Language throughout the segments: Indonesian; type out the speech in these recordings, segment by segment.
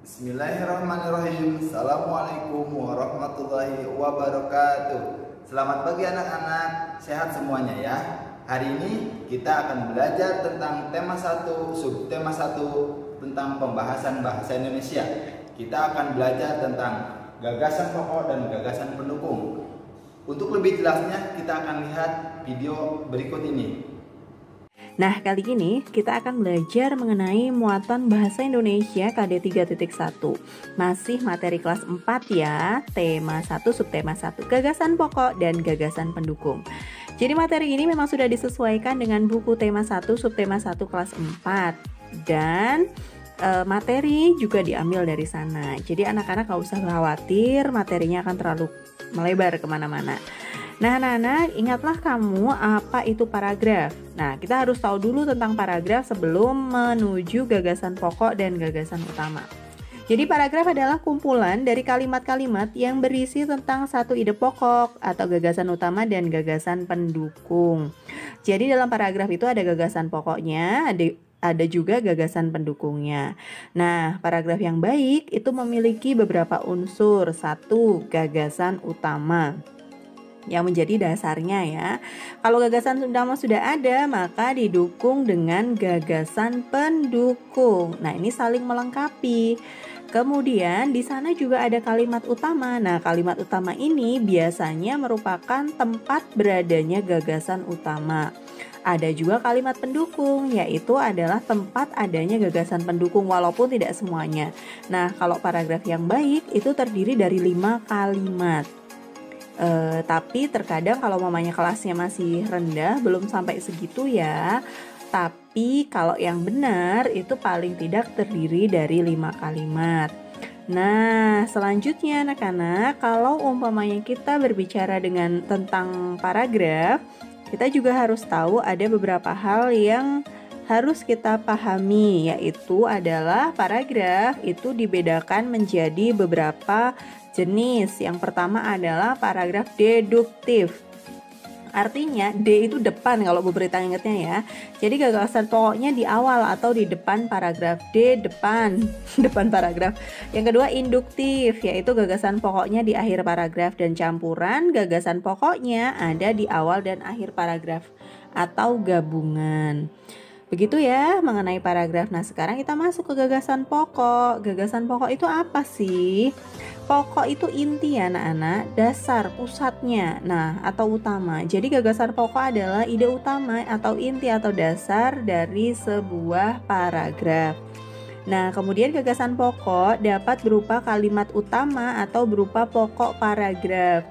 Bismillahirrahmanirrahim. Assalamualaikum warahmatullahi wabarakatuh. Selamat pagi anak-anak, sehat semuanya ya. Hari ini kita akan belajar tentang tema 1, subtema 1 tentang pembahasan bahasa Indonesia. Kita akan belajar tentang gagasan pokok dan gagasan pendukung. Untuk lebih jelasnya kita akan lihat video berikut ini. Nah, kali ini kita akan belajar mengenai muatan bahasa Indonesia KD 3.1. Masih materi kelas 4 ya, tema 1, subtema 1, gagasan pokok dan gagasan pendukung. Jadi materi ini memang sudah disesuaikan dengan buku tema 1, subtema 1 kelas 4. Dan materi juga diambil dari sana. Jadi anak-anak gak usah khawatir materinya akan terlalu melebar kemana-mana. Nah anak-anak, ingatlah kamu apa itu paragraf. Nah, kita harus tahu dulu tentang paragraf sebelum menuju gagasan pokok dan gagasan utama. Jadi paragraf adalah kumpulan dari kalimat-kalimat yang berisi tentang satu ide pokok atau gagasan utama dan gagasan pendukung. Jadi dalam paragraf itu ada gagasan pokoknya, ada juga gagasan pendukungnya. Nah, paragraf yang baik itu memiliki beberapa unsur. 1, gagasan utama yang menjadi dasarnya ya. Kalau gagasan utama sudah ada, maka didukung dengan gagasan pendukung. Nah, ini saling melengkapi. Kemudian di sana juga ada kalimat utama. Nah, kalimat utama ini biasanya merupakan tempat beradanya gagasan utama. Ada juga kalimat pendukung, yaitu adalah tempat adanya gagasan pendukung walaupun tidak semuanya. Nah, kalau paragraf yang baik itu terdiri dari 5 kalimat. Tapi terkadang kalau mamanya kelasnya masih rendah, belum sampai segitu ya. Tapi kalau yang benar itu paling tidak terdiri dari 5 kalimat. Nah, selanjutnya anak-anak, kalau umpamanya kita berbicara tentang paragraf, kita juga harus tahu ada beberapa hal yang harus kita pahami, yaitu adalah paragraf itu dibedakan menjadi beberapa jenis. Yang pertama adalah paragraf deduktif. Artinya D itu depan kalau Bu Berita ingatnya ya. Jadi gagasan pokoknya di awal atau di depan paragraf. D depan depan paragraf. Yang kedua induktif, yaitu gagasan pokoknya di akhir paragraf, dan campuran gagasan pokoknya ada di awal dan akhir paragraf atau gabungan. Begitu ya mengenai paragraf. Nah, sekarang kita masuk ke gagasan pokok. Gagasan pokok itu apa sih? Pokok itu inti ya anak-anak, dasar, pusatnya, nah atau utama. Jadi gagasan pokok adalah ide utama atau inti atau dasar dari sebuah paragraf. Nah, kemudian gagasan pokok dapat berupa kalimat utama atau berupa pokok paragraf.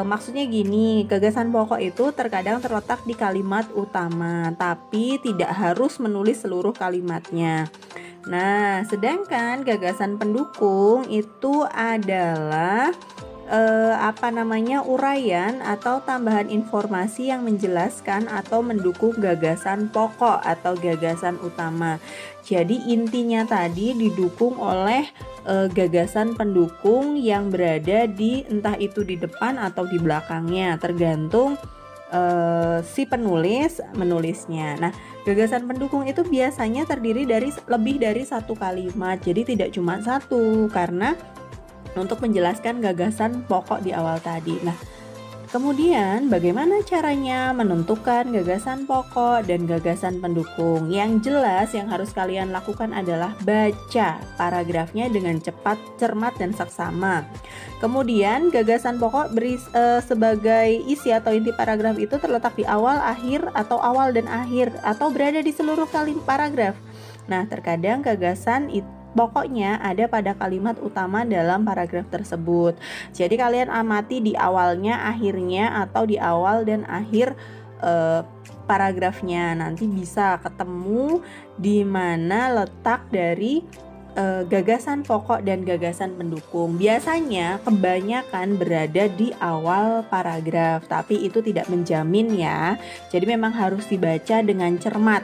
Maksudnya gini, gagasan pokok itu terkadang terletak di kalimat utama, tapi tidak harus menulis seluruh kalimatnya. Nah, sedangkan gagasan pendukung itu adalah uraian atau tambahan informasi yang menjelaskan atau mendukung gagasan pokok atau gagasan utama. Jadi intinya tadi didukung oleh gagasan pendukung yang berada entah itu di depan atau di belakangnya, tergantung si menulisnya. Nah, gagasan pendukung itu biasanya terdiri dari lebih dari satu kalimat, jadi tidak cuma satu, karena untuk menjelaskan gagasan pokok di awal tadi. Nah, kemudian bagaimana caranya menentukan gagasan pokok dan gagasan pendukung? Yang jelas yang harus kalian lakukan adalah baca paragrafnya dengan cepat, cermat, dan saksama. Kemudian gagasan pokok sebagai isi atau inti paragraf itu terletak di awal, akhir, atau awal dan akhir, atau berada di seluruh kalimat paragraf. Nah, terkadang gagasan pokoknya ada pada kalimat utama dalam paragraf tersebut. Jadi kalian amati di awalnya, akhirnya, atau di awal dan akhir paragrafnya. Nanti bisa ketemu di mana letak dari gagasan pokok dan gagasan pendukung. Biasanya kebanyakan berada di awal paragraf, tapi itu tidak menjamin ya. Jadi memang harus dibaca dengan cermat.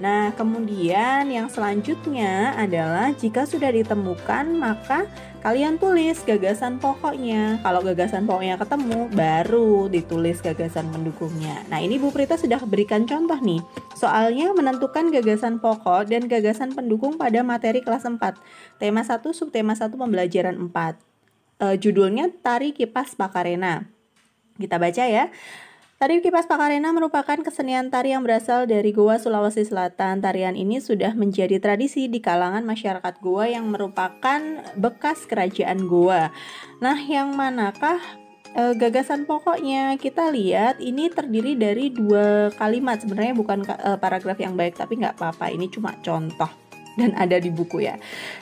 Nah, kemudian yang selanjutnya adalah jika sudah ditemukan, maka kalian tulis gagasan pokoknya. Kalau gagasan pokoknya ketemu, baru ditulis gagasan pendukungnya. Nah, ini Bu Prita sudah berikan contoh nih. Soalnya menentukan gagasan pokok dan gagasan pendukung pada materi kelas 4. Tema 1, subtema 1, pembelajaran 4. Judulnya Tari Kipas Pakarena. Kita baca ya. Tari Kipas Pakarena merupakan kesenian tari yang berasal dari Goa, Sulawesi Selatan. Tarian ini sudah menjadi tradisi di kalangan masyarakat Goa yang merupakan bekas kerajaan Goa. Nah, yang manakah gagasan pokoknya? Kita lihat ini terdiri dari 2 kalimat. Sebenarnya bukan paragraf yang baik, tapi nggak apa-apa. Ini cuma contoh dan ada di buku ya.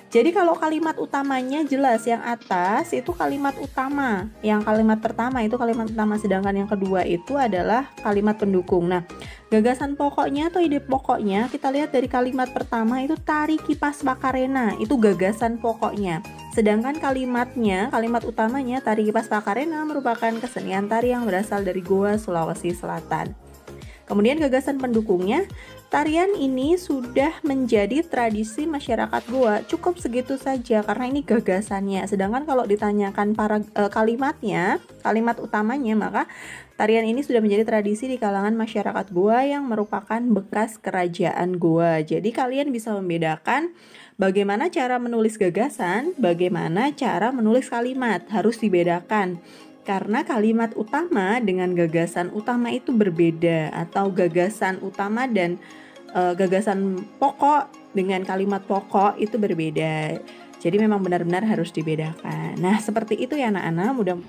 Jadi kalau kalimat utamanya jelas, yang atas itu kalimat utama, yang kalimat pertama itu kalimat utama, sedangkan yang kedua itu adalah kalimat pendukung. Nah, gagasan pokoknya atau ide pokoknya kita lihat dari kalimat pertama itu Tari Kipas Pakarena, itu gagasan pokoknya. Sedangkan kalimatnya, kalimat utamanya Tari Kipas Pakarena merupakan kesenian tari yang berasal dari Goa, Sulawesi Selatan. Kemudian gagasan pendukungnya, tarian ini sudah menjadi tradisi masyarakat Goa. Cukup segitu saja karena ini gagasannya. Sedangkan kalau ditanyakan kalimatnya, kalimat utamanya, maka tarian ini sudah menjadi tradisi di kalangan masyarakat Goa yang merupakan bekas kerajaan Goa. Jadi kalian bisa membedakan bagaimana cara menulis gagasan, bagaimana cara menulis kalimat. Harus dibedakan. Karena kalimat utama dengan gagasan utama itu berbeda, atau gagasan utama dan gagasan pokok dengan kalimat pokok itu berbeda. Jadi memang benar-benar harus dibedakan. Nah, seperti itu ya anak-anak.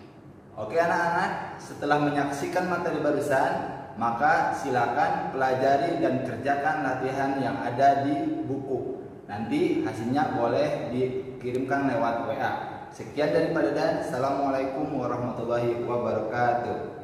Oke anak-anak, setelah menyaksikan materi barusan, maka silakan pelajari dan kerjakan latihan yang ada di buku. Nanti hasilnya boleh dikirimkan lewat WA. Sekian daripada dan Assalamualaikum warahmatullahi wabarakatuh.